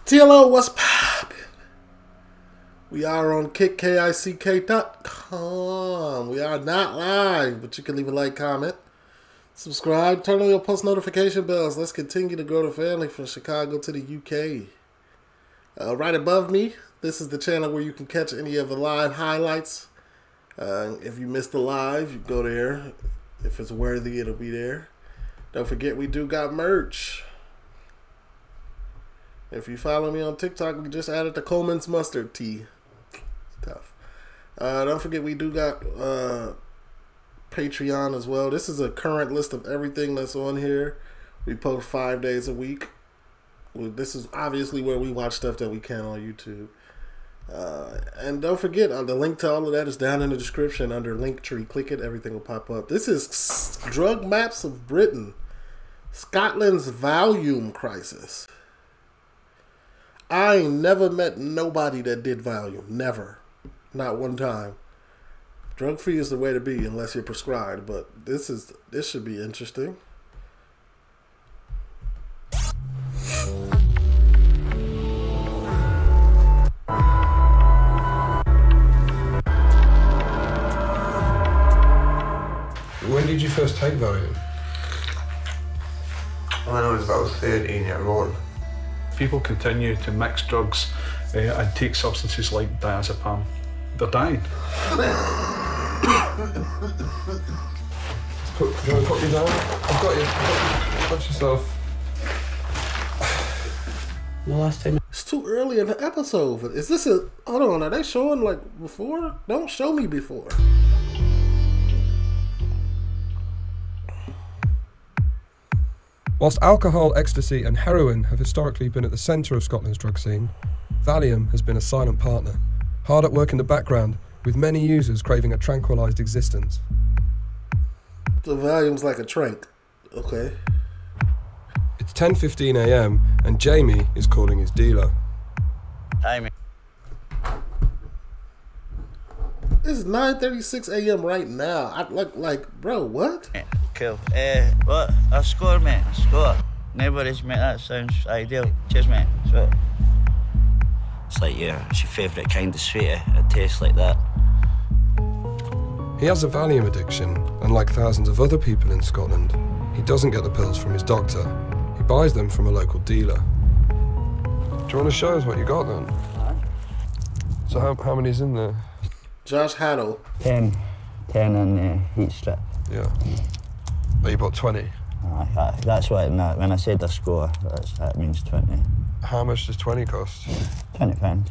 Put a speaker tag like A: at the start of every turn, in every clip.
A: TLO, what's poppin'? We are on kick.com. We are not live, but you can leave a like, comment, subscribe, turn on your post notification bells. Let's continue to grow the family from Chicago to the UK. Right above me, this is the channel where you can catch any of the live highlights. If you missed the live, you go there. If it's worthy, it'll be there. Don't forget, we do got merch. If you follow me on TikTok, we just added the Coleman's mustard tea. Tough. Don't forget, we do got Patreon as well. This is a current list of everything that's on here. We post 5 days a week. This is obviously where we watch stuff that we can on YouTube. And don't forget, the link to all of that is down in the description under Linktree. Click it, everything will pop up. This is Drug Maps of Britain. Scotland's Valium crisis. I ain't never met nobody that did Valium. Never. Not one time. Drug free is the way to be unless you're prescribed, but this should be interesting.
B: When did you first take Valium?
C: When I was about 13 years old.
D: People continue to mix drugs and take substances like diazepam. They're dying.
B: Do you want to put me down? I've got you. Watch yourself.
E: The last time.
A: It's too early in the episode. But is this a... Hold on, are they showing like before? Don't show me before.
B: Whilst alcohol, ecstasy and heroin have historically been at the centre of Scotland's drug scene, Valium has been a silent partner, hard at work in the background, with many users craving a tranquilised existence.
A: So Valium's like a trank. Okay.
B: It's 10:15 AM and Jamie is calling his dealer.
E: Hi, mate.
A: It's 9:36 AM right now. I like, bro, what?
E: Cool. What? A score, mate. A score. Nobody's, mate. That sounds ideal. Cheers, mate. Sweet. It's like, yeah, it's your favourite kind of sweet. It tastes like that.
B: He has a Valium addiction, and like thousands of other people in Scotland, he doesn't get the pills from his doctor. He buys them from a local dealer. Do you want to show us what you got then? So how many's in there?
A: Josh Haddle.
E: 10 in the heat strip.
B: Yeah. Oh, you bought 20?
E: That's what, when I said a score, that means 20.
B: How much does 20 cost?
E: £20.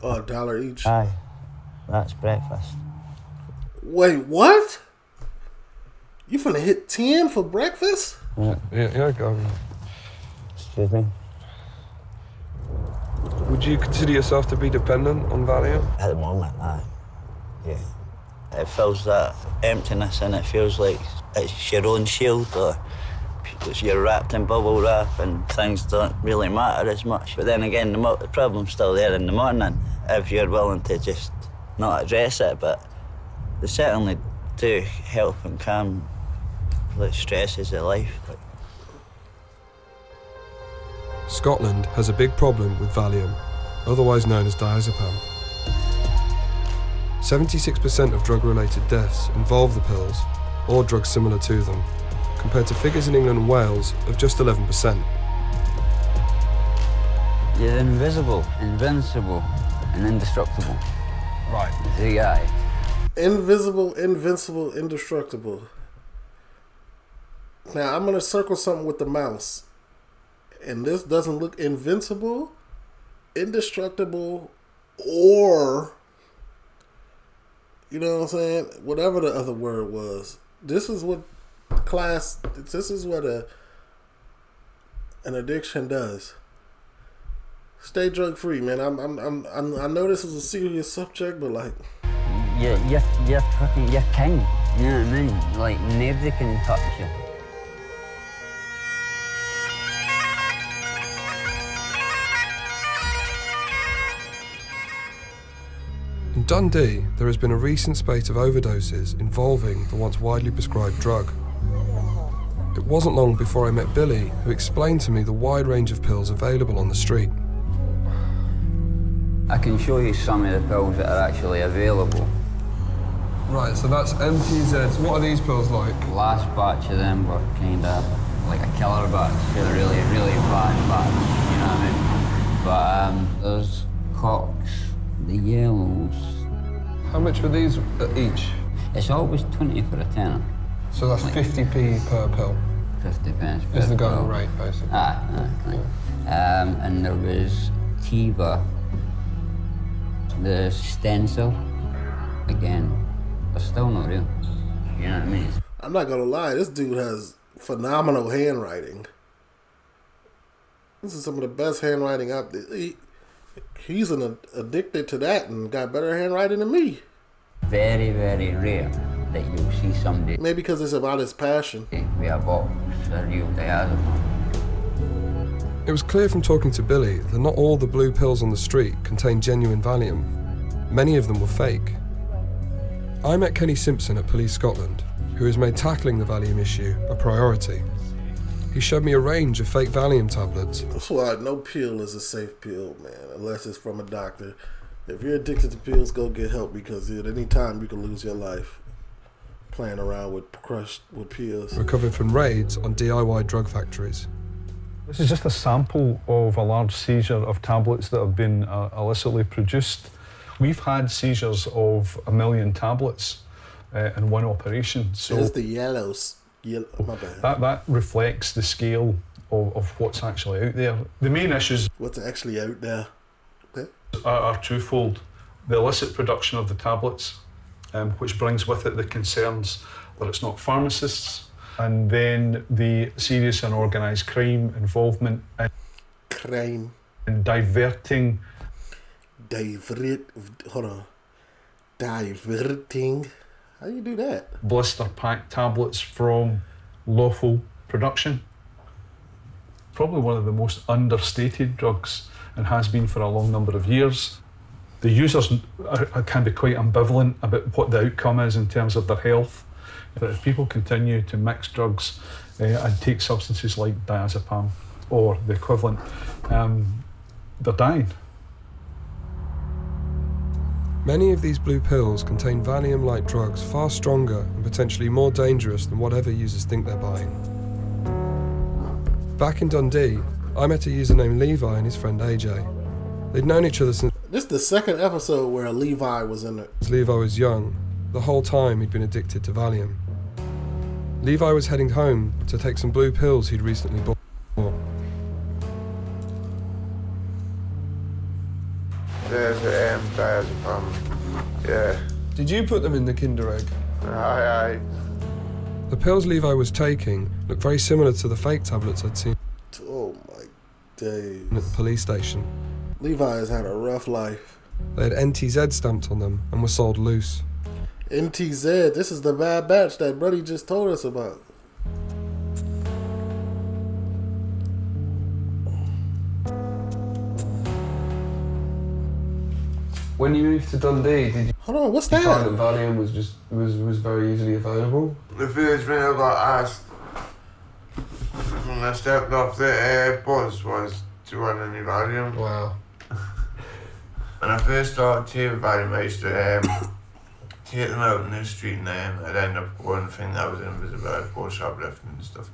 A: Oh, $1 each.
E: Aye. That's breakfast.
A: Wait, what? You finna hit 10 for breakfast?
B: Yeah, go on.
E: Excuse me?
B: Would you consider yourself to be dependent on Valium?
E: At the moment, aye. Yeah. It fills that emptiness and it feels like it's your own shield, or you're wrapped in bubble wrap and things don't really matter as much. But then again, the problem's still there in the morning if you're willing to just not address it, but they certainly do help and calm the stresses of life.
B: Scotland has a big problem with Valium, otherwise known as diazepam. 76% of drug-related deaths involve the pills, or drugs similar to them, compared to figures in England and Wales of just 11%.
F: You're invisible, invincible, and indestructible.
B: Right.
F: The guy.
A: Invisible, invincible, indestructible. Now, I'm going to circle something with the mouse. And this doesn't look invincible, indestructible, or... You know what I'm saying? Whatever the other word was. This is what an addiction does. Stay drug free, man. I know this is a serious subject, but like
F: You're fucking, you're king. You know what I mean? Like, nobody can touch you.
B: In Dundee, there has been a recent spate of overdoses involving the once widely prescribed drug. It wasn't long before I met Billy, who explained to me the wide range of pills available on the street.
F: I can show you some of the pills that are actually available.
B: Right, so that's MTZs. What are these pills like?
F: Last batch of them were kind of like a killer batch. They're really, really bad batch, you know what I mean? But there's Cox, the yellows.
B: How much were these each?
F: It's always 20 for a tenner.
B: So that's
F: Like
B: 50p per pill.
F: 50 pence per
B: Is the going
F: pill.
B: rate, basically.
F: And there was Tiva, the stencil. Again, they're still not real. You know what I mean?
A: I'm not gonna lie, this dude has phenomenal handwriting. This is some of the best handwriting out there. He's addicted to that and got better handwriting than me.
F: Very, very rare that you'll see somebody
A: Maybe because it's about his passion.
F: with a box of real diazepam.
B: It was clear from talking to Billy that not all the blue pills on the street contained genuine Valium. Many of them were fake. I met Kenny Simpson at Police Scotland, who has made tackling the Valium issue a priority. He showed me a range of fake Valium tablets.
A: That's why no pill is a safe pill, man, unless it's from a doctor. If you're addicted to pills, go get help, because at any time you can lose your life playing around with pills.
B: Recovered from raids on DIY drug factories.
D: This is just a sample of a large seizure of tablets that have been illicitly produced. We've had seizures of 1 million tablets in one operation. So
A: It's the yellows. My bad.
D: that reflects the scale of what's actually out there. The main issues
A: What's actually out there? Okay.
D: are twofold. The illicit production of the tablets, which brings with it the concerns that it's not pharmacists, and then the serious and organised crime involvement
A: Crime.
D: in diverting
A: Diverting. How do you do that?
D: blister pack tablets from lawful production. Probably one of the most understated drugs, and has been for a long number of years. The users can be quite ambivalent about what the outcome is in terms of their health. But if people continue to mix drugs and take substances like diazepam or the equivalent, they're dying.
B: Many of these blue pills contain Valium-like drugs far stronger and potentially more dangerous than whatever users think they're buying. Back in Dundee, I met a user named Levi and his friend AJ. They'd known each other since
A: This is the second episode where Levi was in it.
B: Levi was young. The whole time he'd been addicted to Valium. Levi was heading home to take some blue pills he'd recently bought.
C: There's diazepam. Yeah.
B: Did you put them in the Kinder Egg?
C: Aye.
B: The pills Levi was taking looked very similar to the fake tablets I'd seen
A: Oh my days.
B: at the police station.
A: Levi has had a rough life.
B: They had NTZ stamped on them and were sold loose.
A: NTZ, this is the bad batch that Brody just told us about.
B: When you moved to Dundee, did you
A: Hold on, what's
B: find
A: that?
B: that Valium was was very easily available?
C: The first thing I got asked when I stepped off the bus was, do you want any Valium?
B: Wow.
C: When I first started taking Valium, I used to take them out in the street and I'd end up going and think I was invisible, I'd go shoplifting and stuff.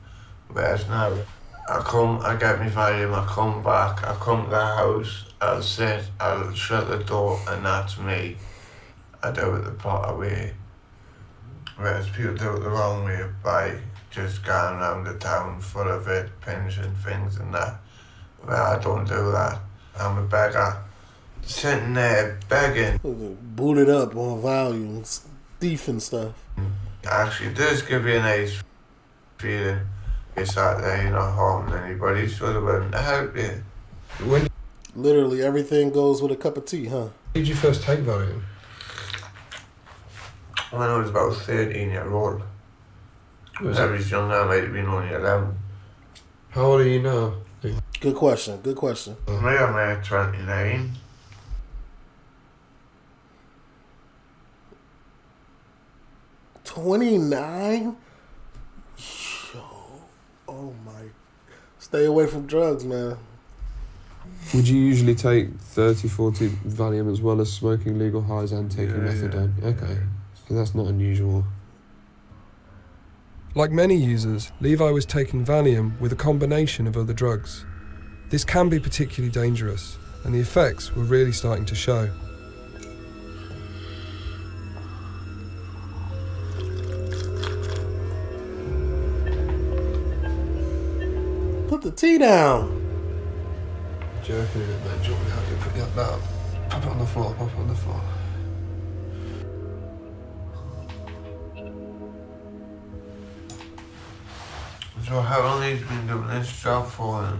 C: Whereas now, I get my Valium, I come back, I come to the house, I'll sit, I'll shut the door, and that's me. I do it the proper way. Whereas people do it the wrong way by just going around the town full of it, pinching things and that. Well, I don't do that. I'm a beggar. Sitting there begging.
A: Booted up on volumes, thief and stuff.
C: Actually, it does give you a nice feeling. You're sat there, you're not harming anybody, so they wouldn't help you.
B: When
A: Literally everything goes with a cup of tea, huh?
B: did you first take Valium?
C: When I was about 13-year-old. I was young, I might have been only 11.
B: How old are you now?
A: Good question, good question.
C: I'm 29.
A: $29? Yo, oh my. Stay away from drugs, man.
B: Would you usually take 30, 40 Valium as well as smoking legal highs and taking methadone?
C: Yeah.
B: Okay, so that's not unusual. Like many users, Levi was taking Valium with a combination of other drugs. This can be particularly dangerous, and the effects were really starting to show.
A: Put the tea down.
B: Jerking in it, mate. Do you want me to help you put that up? Pop it on the floor, pop it on the floor.
C: So how long have you been doing this job for then?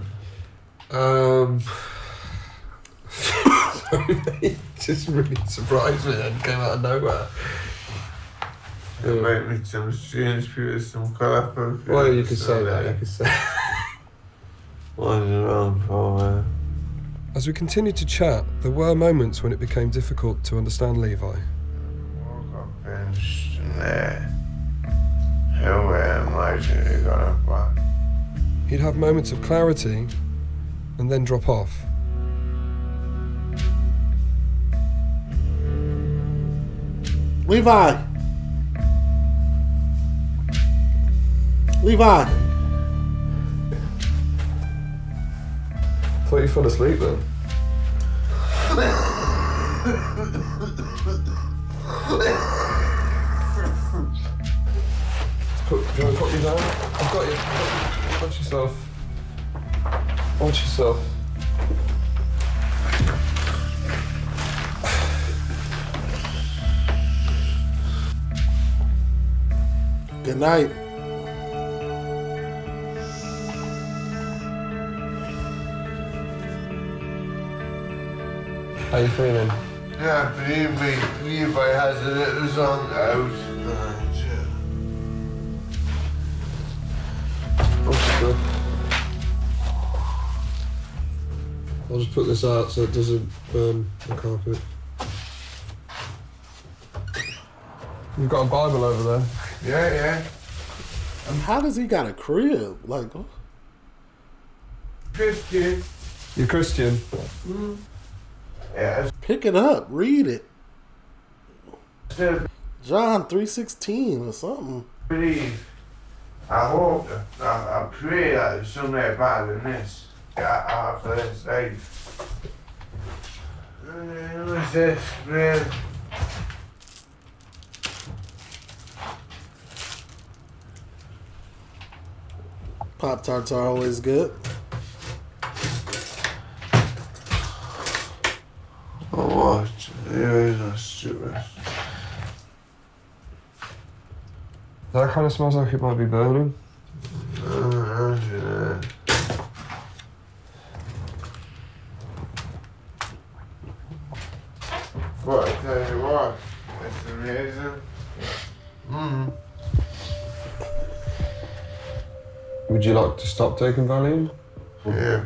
B: Sorry, mate. Just really surprised me and came out of nowhere.
C: It might meet some strange people, some colourful people.
B: Well, you could say that, you could say.
C: What's around for, man?
B: As we continued to chat, there were moments when it became difficult to understand Levi.
C: Woke up benched and there. How am I to got up back?
B: He'd have moments of clarity and then drop off.
A: Levi. Levi.
B: Thought you fell asleep then. Do you want to put me down? I've got you. Watch yourself. Watch yourself.
A: Good night.
B: How you feeling?
C: Yeah, believe me, Levi has a little song out.
B: I'll just put this out so it doesn't burn the carpet. You've got a Bible over there.
C: Yeah.
A: And how does he got a crib? Like,
C: Christian.
B: You're Christian?
C: Yeah,
A: pick it up, read it.
C: still
A: John 3:16 or something.
C: believe. I hope, I pray that it's somewhere better than this. After this life. What's this, man?
A: Pop-Tarts are always good.
C: Oh, what? You're not stupid.
B: That kind of smells like it might be burning.
C: But I tell you what, it's amazing.
B: Would you like to stop taking Valium?
C: Yeah.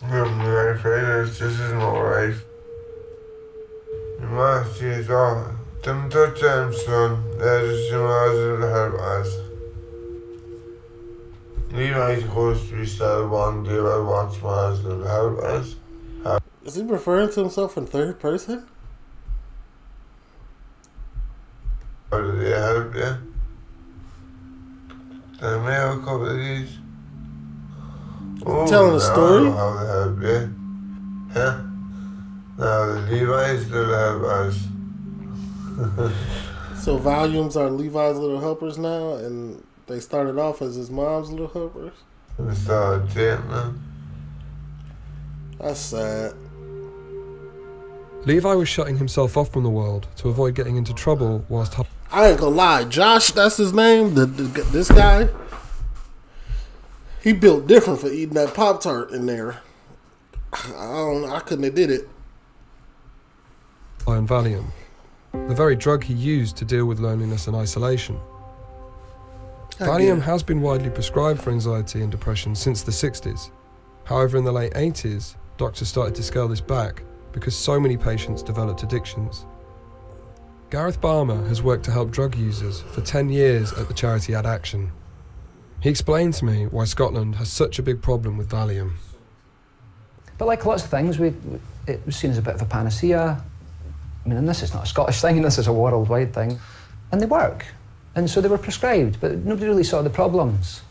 C: I'm very afraid this isn't alright. You must use all. Don't touch them, son. They're just some odds of the help us. Levi's supposed to be still one deal I want some odds of the help us.
A: Is he referring to himself in third person?
C: How did they help you? Can I have a couple of these? Oh,
A: Telling a story?
C: I know how they help you. Huh? Now the Levi's still help us.
A: So Valiums are Levi's little helpers now, and they started off as his mom's little helpers?
C: We started dating them.
A: That's sad.
B: Levi was shutting himself off from the world to avoid getting into trouble whilst...
A: I ain't gonna lie, Josh, that's his name, this guy, he built different for eating that Pop-Tart in there. I couldn't have did it.
B: ...and Valium, the very drug he used to deal with loneliness and isolation. Valium has been widely prescribed for anxiety and depression since the 60s. However, in the late 80s, doctors started to scale this back because so many patients developed addictions. Gareth Barmer has worked to help drug users for 10 years at the charity Ad Action. He explained to me why Scotland has such a big problem with Valium.
G: But like lots of things, it was seen as a bit of a panacea. I mean, and this is not a Scottish thing, this is a worldwide thing. And they work. And so they were prescribed, but nobody really saw the problems.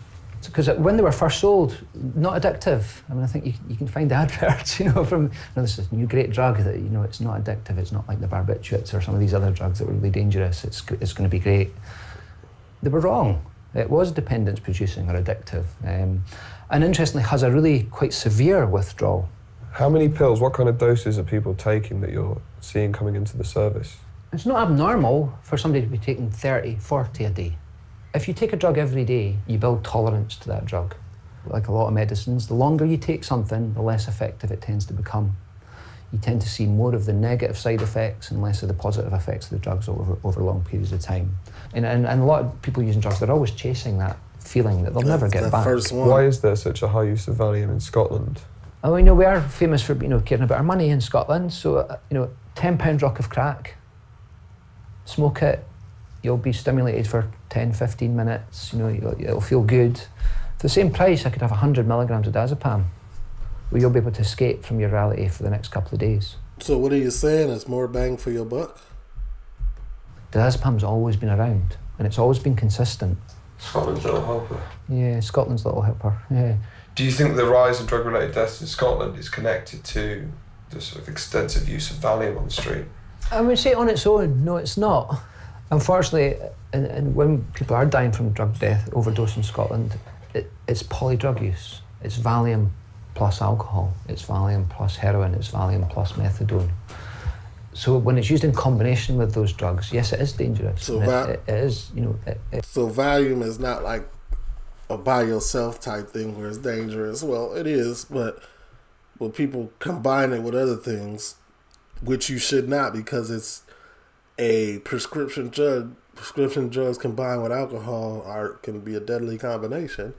G: Because when they were first sold, not addictive. I mean, I think you can find adverts, you know, from, this is a new great drug that, you know, it's not addictive, it's not like the barbiturates or some of these other drugs that were really dangerous, it's going to be great. They were wrong. It was dependence producing or addictive. And interestingly, has a really quite severe withdrawal.
B: How many pills, what kind of doses are people taking that you're seeing coming into the service?
G: It's not abnormal for somebody to be taking 30, 40 a day. If you take a drug every day, you build tolerance to that drug. Like a lot of medicines, the longer you take something, the less effective it tends to become. You tend to see more of the negative side effects and less of the positive effects of the drugs over long periods of time. And a lot of people using drugs, they're always chasing that feeling that they'll never get back.
B: Why is there such a high use of Valium in Scotland?
G: Oh, you know, we are famous for, you know, caring about our money in Scotland. So, you know, £10 rock of crack, smoke it, you'll be stimulated for 10, 15 minutes, you know, it'll feel good. For the same price, I could have 100 milligrams of diazepam, where you'll be able to escape from your reality for the next couple of days.
A: So what are you saying? It's more bang for your buck?
G: Diazepam's always been around, and it's always been consistent.
B: Scotland's little helper.
G: Yeah, Scotland's little helper, yeah.
B: Do you think the rise of drug-related deaths in Scotland is connected to the sort of extensive use of Valium on the street?
G: I would say on its own, no, it's not. Unfortunately, and when people are dying from drug death, overdose in Scotland, it's polydrug use. It's Valium plus alcohol, it's Valium plus heroin, it's Valium plus methadone. So when it's used in combination with those drugs, yes, it is dangerous.
A: So
G: it is, you know.
A: So Valium is not like a by yourself type thing where it's dangerous. Well, it is, but when people combine it with other things, which you should not, because it's a prescription drug. Prescription drugs combined with alcohol can be a deadly combination.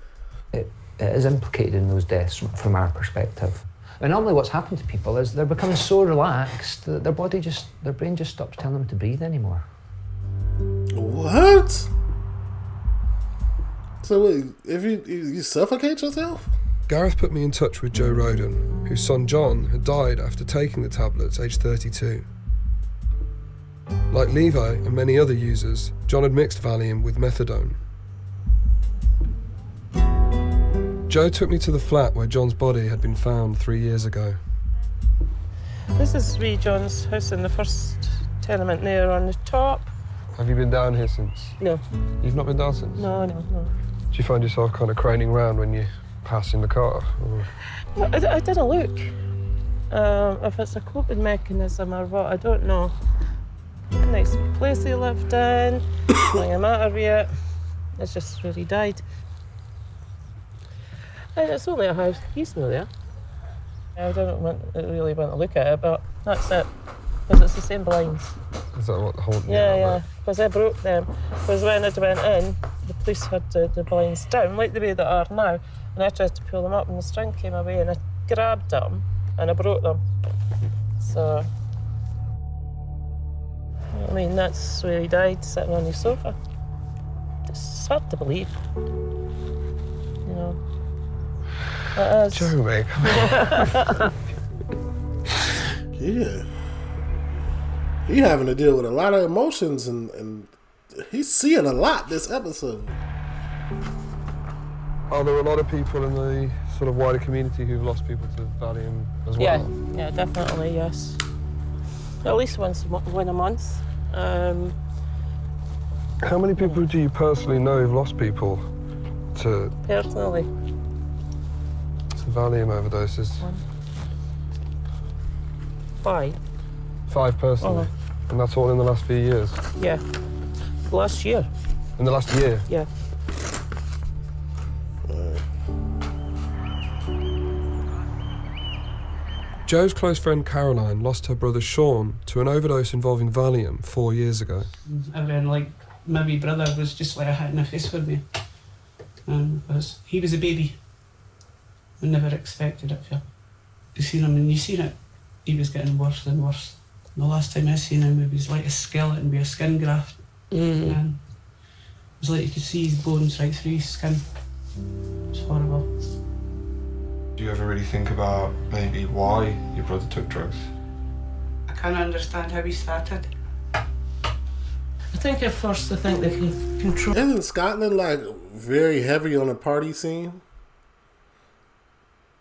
G: It is implicated in those deaths from our perspective. And normally what's happened to people is they're becoming so relaxed that their brain just stops telling them to breathe anymore.
A: What? So wait, if you suffocate yourself?
B: Gareth put me in touch with Joe Roden, whose son John had died after taking the tablets, aged 32. Like Levi and many other users, John had mixed Valium with methadone. Joe took me to the flat where John's body had been found 3 years ago.
H: This is wee John's house in the first tenement there on the top.
B: Have you been down here since?
H: No.
B: You've not been down since?
H: No.
B: Do you find yourself kind of craning round when you pass in the car? Or?
H: I didn't look. If it's a coping mechanism or what, I don't know. Next place he lived in, nothing the matter with it. It's just where he died. And it's only a house, he's not there. I don't really want to look at it, but that's it. Because it's the same blinds.
B: Is that what the whole...
H: Yeah. Because I broke them. Because when I went in, the police had the blinds down, like the way they are now. And I tried to pull them up and the string came away and I grabbed them and I broke them. So, I mean, that's where he died, sitting on his sofa. It's hard to believe, you know. It is.
B: Joe, mate.
A: Yeah. He having to deal with a lot of emotions and he's seeing a lot this episode.
B: Are there a lot of people in the sort of wider community who've lost people to Valium as well?
H: Yeah, definitely, yes. At least one a month.
B: How many people do you personally know who've lost people to...
H: Personally?
B: Valium overdoses?
H: 5.
B: 5 personally? And that's all in the last few years?
H: Yeah. Last year.
B: In the last year?
H: Yeah.
B: Joe's close friend Caroline lost her brother Sean to an overdose involving Valium 4 years ago.
I: Everyone, like, my wee brother was just like a hit in the face for me. Because he was a baby. I never expected it for you seen him, and you seen it, he was getting worse and worse. And the last time I seen him, he was like a skeleton with a skin graft. And it was like you could see his bones right through his skin. It was horrible.
B: Do you ever really think about maybe why your brother took drugs?
I: I can't understand how he started.
H: I think at first they think they can control.
A: Isn't Scotland like very heavy on the party scene?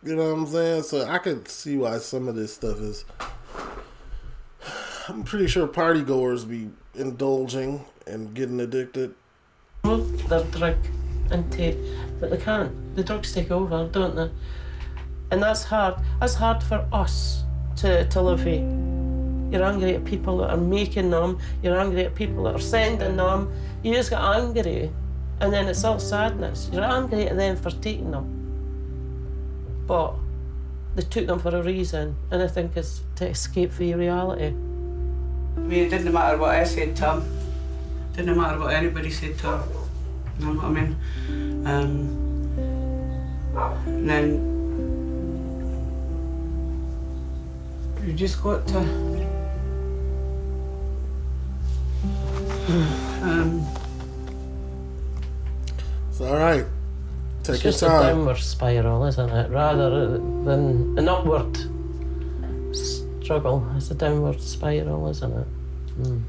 A: You know what I'm saying? So I could see why some of this stuff is. I'm pretty sure party goers be indulging and getting addicted.
H: Their drug intake, but they can't. The drugs take over, don't they? And that's hard. That's hard for us to live with. You're angry at people that are making them. You're angry at people that are sending them. You just get angry, and then it's all sadness. You're angry at them for taking them. But they took them for a reason, and I think it's to escape from your reality.
I: I mean, it didn't matter what I said to him. It didn't matter what anybody said to him. You know what I mean? And then you just got to
A: It's all right. Take your
H: It's just a
A: time.
H: downward spiral, isn't it? Rather than an upward struggle. It's a downward spiral, isn't it? Right.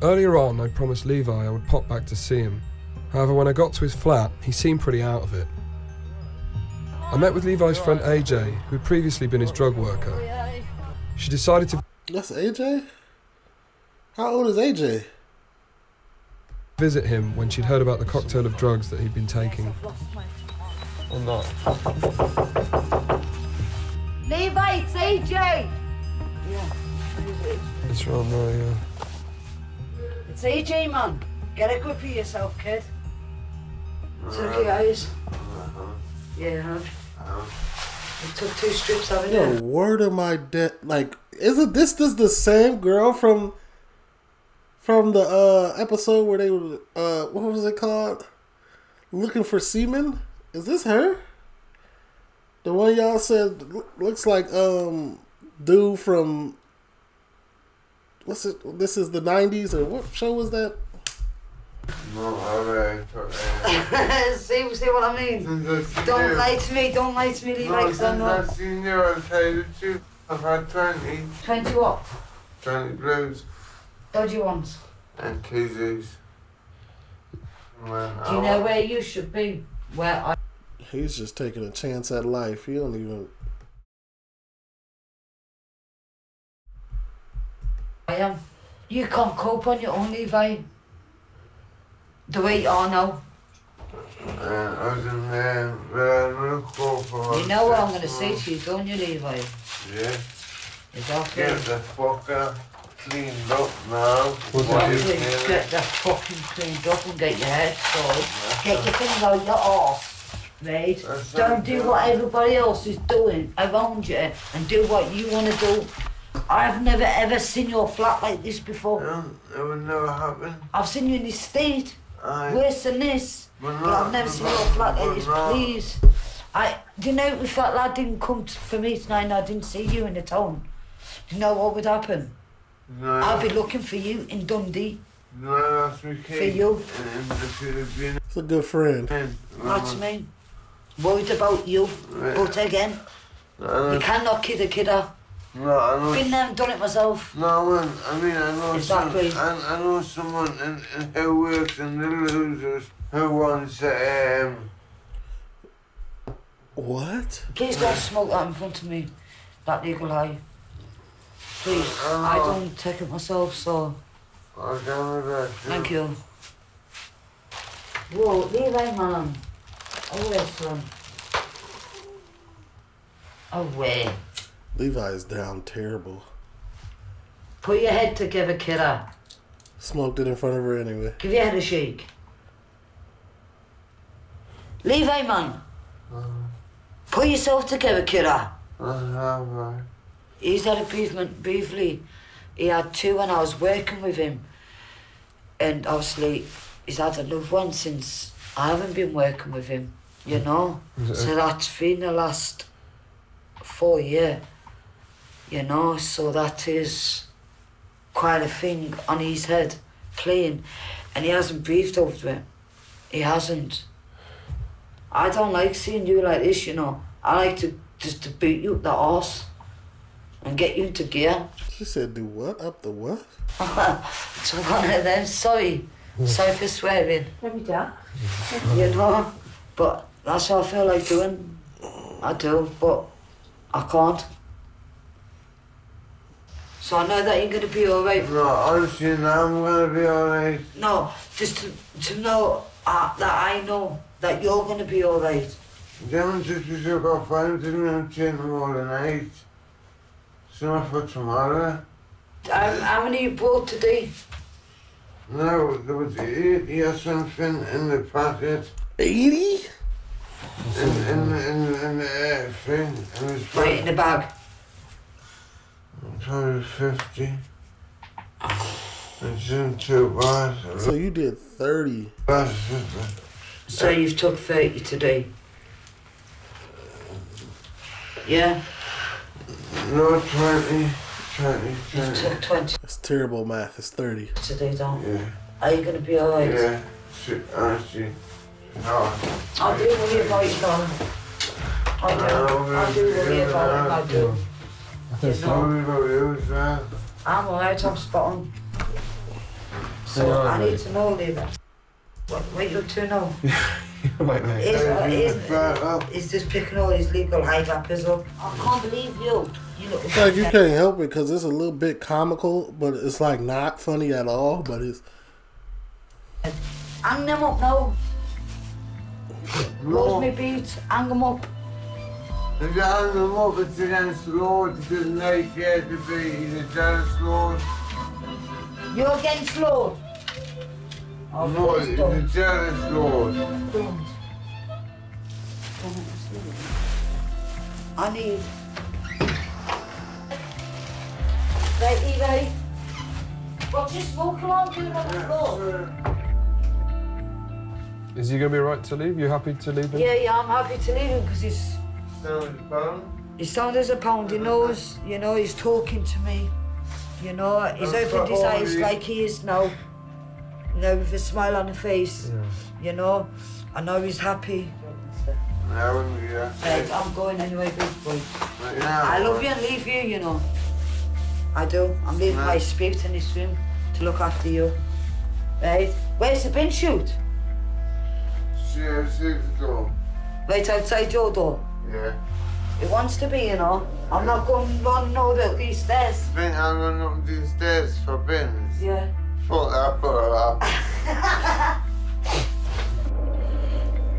B: Earlier on, I promised Levi I would pop back to see him. However, when I got to his flat, he seemed pretty out of it. I met with Levi's friend AJ, who had previously been his drug worker. She decided to
A: That's AJ? How old is AJ?
B: visit him when she'd heard about the cocktail of drugs that he'd been taking.
H: Or not.
J: Levi, it's AJ!
B: It's right there, yeah.
J: It's AJ, man. Get a grip of yourself, kid. It's okay, eyes. Yeah, huh? You took 2 strips, haven't you?
A: Yo, word of my dead. Like, isn't this the same girl from the episode where they were what was it called? Looking for semen? Is this her? The one y'all said looks like dude from what's it? This is the 90s or what show was that?
C: No, alright.
J: See what I mean? Don't lie to me, Levi, because I know.
C: I've seen you, I'll tell you the truth. I've had 20.
J: 20 what?
C: 20 blues
J: Dodgy ones.
C: and TZs.
J: Do you know where you should be? Where I...
A: He's just taking a chance at life. He don't even.
J: I am. You can't cope on your own, Levi. The way you are now.
C: I was in there, for
J: You know what I'm going to say to you, don't you, Levi?
C: Yeah.
J: Exactly.
C: Get the fucker cleaned up now.
J: Exactly. Get the fucking cleaned up and get your head sorted. Get your things out your arse, right? Don't do what everybody else is doing around you and do what you want to do. I've never ever seen your flat like this before.
C: No, it would never happen.
J: I've seen you in this state, worse than this. But I've never seen your flat like this, please. Do you know if that lad didn't come for me tonight and I didn't see you in the town, do you know what would happen?
C: No.
J: I'll be looking for you in Dundee.
C: No, that's me.
J: For you.
A: It's a good friend.
J: That's me. Worried about you. But again, you cannot kid a kidder.
C: No, I know.
J: Been there and done it myself.
C: No, I mean, I know
J: exactly.
C: I know someone who works in the Losers who wants
A: What?
J: Please don't smoke that in front of me. That legal high. Please. I don't take it myself, so.
C: I'll go with that.
J: Thank you. Whoa, Levi, man. Away, son. Away.
A: Levi is down terrible.
J: Put your head together, kidder.
A: Smoked it in front of her anyway.
J: Give your head a shake. Levi, man. Put yourself together, kidder. He's had a bereavement briefly. He had 2 when I was working with him. And obviously, he's had a loved one since I haven't been working with him, you know. So that's been the last 4 years, you know. So that is quite a thing on his head, playing. And he hasn't breathed over it. He hasn't. I don't like seeing you like this, you know. I like to just to beat you up the arse and get you into gear.
A: She said, do what? Up the what?
J: So one of them, sorry for swearing.
H: Maybe that.
J: You know, but that's what I feel like doing. I do, but I can't. So I know that you're going to be all right.
C: No, honestly, no, I'm going to be all right.
J: No, just to know that I know that you're going to be all right.
C: Then just because I've got friends in and taking them all the night. It's not for tomorrow.
J: How many you brought today?
C: No, there was 80 or something in the packet.
A: 80?
C: In the thing. And it's
J: Right in the bag.
C: probably 50. It's in 2 bars.
A: So you did 30.
J: So you've took 30 today? Yeah?
C: No, 20. 20.
J: You took 20
A: That's terrible math. It's 30.
J: today, don't you?
C: Yeah.
J: Are you going to be all right?
C: Yeah. Honestly. No.
J: I do worry about you, darling. I do worry about him, I do. You
C: Sorry
J: know,
C: about you as well.
J: I'm alright, I'm spot on. So I need to know, Lever. What you up to now?
B: Right, mate.
J: He's just picking all his legal hijacks up. I can't believe you. You look
A: It's like you can't help it because it's a little bit comical, but it's like not funny at all, but it's...
J: hang them up now. Close me beats, hang them up.
C: If you hang them up, it's against the law. It doesn't like you to be in a jealous law.
J: You're against Lord. Oh,
C: No, it's a jealous law.
J: Don't. I need. Right, Eva. What's your smoke alarm doing on the floor?
B: Is he going to be right to leave? You happy to leave him?
J: Yeah, I'm happy to leave him because he's. He's sound as a pound. He knows, you know, he's talking to me. You know, he's opened his eyes like he is now. You know, with a smile on the face. Yeah. You know, I know he's happy. Right, I'm going anyway, big boy. I love you and leave you, you know. I do. I'm leaving my spirit in this room to look after you. Right? Where's the bin chute? Right outside your door?
C: Yeah.
J: It wants to be, you know. I'm not going running over these stairs.
C: I'm going up these stairs for bins.
J: Yeah.
C: Fuck that, fuck that.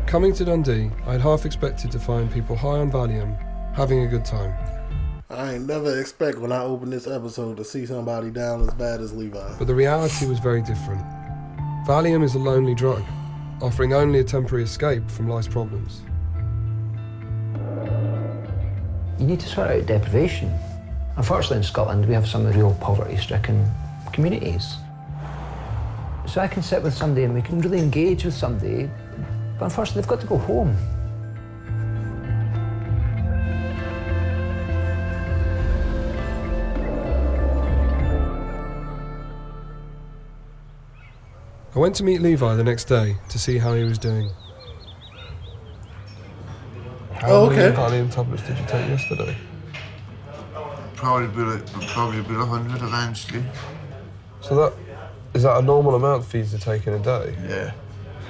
B: Coming to Dundee, I'd half expected to find people high on Valium, having a good time.
A: I ain't never expect when I open this episode to see somebody down as bad as Levi.
B: But the reality was very different. Valium is a lonely drug, offering only a temporary escape from life's problems.
G: You need to sort out deprivation. Unfortunately in Scotland we have some real poverty-stricken communities. So I can sit with somebody and we can really engage with somebody, but unfortunately they've got to go home.
B: I went to meet Levi the next day to see how he was doing. How many Valium tablets did you take yesterday?
C: Probably be 100 eventually.
B: So is that a normal amount for you to take in a day?
C: Yeah.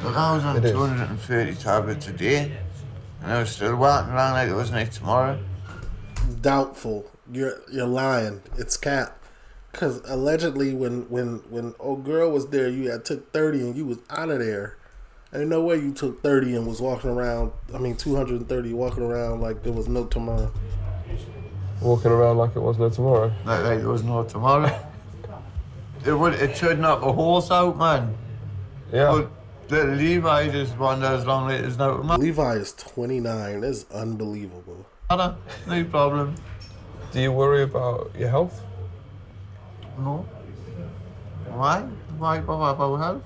C: Look, I was on 230 tablets a day, and I was still walking around like it was night tomorrow.
A: Doubtful. You're lying. It's cap. Because allegedly when old girl was there, you had took 30 and you was out of there. Ain't no way you took 30 and was walking around, 230 walking around like there was no tomorrow.
B: Walking around like it was no tomorrow?
C: Like there was no tomorrow. It should knock a horse out, man.
B: Yeah.
C: But Levi just wonder as long as it's no tomorrow.
A: Levi is 29. That's unbelievable.
C: No problem.
B: Do you worry about your health?
C: No. Why? Why bother about health?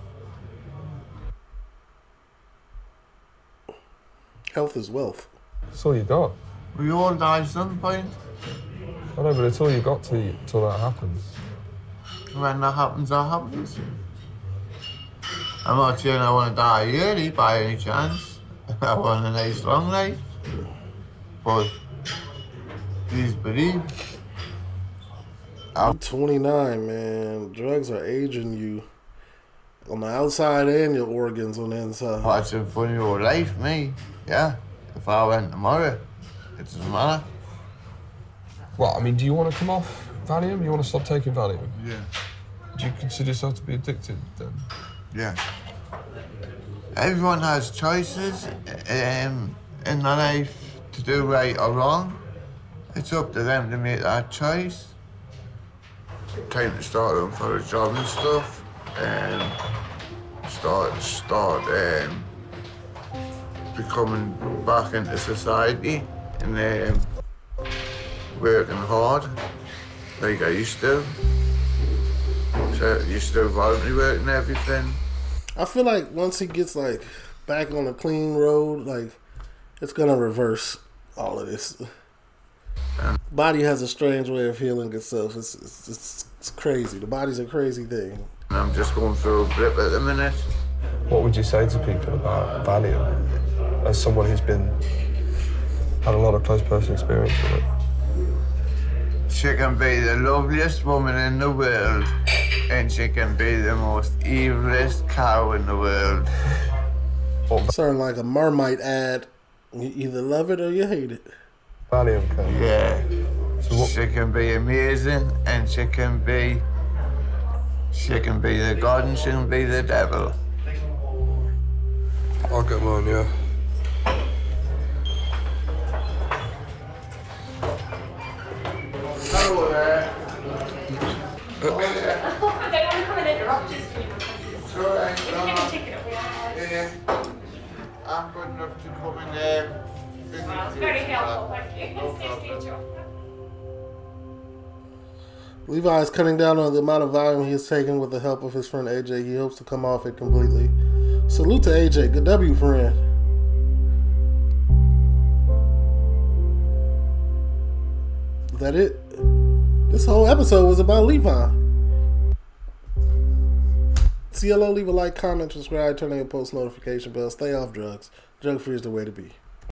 A: Health is wealth.
B: That's all you got.
C: We all die at some point.
B: I know, but it's all you got till that happens.
C: When that happens, that happens. I'm not saying I want to die early by any chance. I want a nice long life. But please believe.
A: I'm 29, man. Drugs are aging you on the outside and your organs on the inside.
C: Watching for your life, me. Yeah. If I went tomorrow, it doesn't matter.
B: Well, I mean, do you want to come off Valium? You want to stop taking Valium?
C: Yeah.
B: Do you consider yourself to be addicted then?
C: Yeah. Everyone has choices in their life to do right or wrong. It's up to them to make that choice. Time to start looking for a job and stuff, and start becoming back into society and working hard like I used to. So I used to voluntary work and everything.
A: I feel like once he gets like back on a clean road, like it's gonna reverse all of this. Body has a strange way of healing itself. It's crazy. The body's a crazy thing.
C: I'm just going through a blip at the minute.
B: What would you say to people about Valium as someone who's had a lot of close personal experience with it?
C: She can be the loveliest woman in the world, and she can be the most evilest cow in the world.
A: Sound like a Marmite ad. You either love it or you hate it.
B: Valium can.
C: Yeah. So she can be amazing, and she can be the god, and she can be the devil.
B: I'll get mine, yeah.
C: Hello there.
K: I don't want to come and interrupt you.
C: It's all right.
K: You can take it away.
C: Yeah. I'm good enough to come in there.
K: It's very helpful, thank you. Nice to meet you.
A: Levi is cutting down on the amount of volume he is taking with the help of his friend AJ. He hopes to come off it completely. Salute to AJ. Good W, friend. Is that it? This whole episode was about Levi. CLO, leave a like, comment, subscribe, turn on your post notification bell. Stay off drugs. Drug free is the way to be.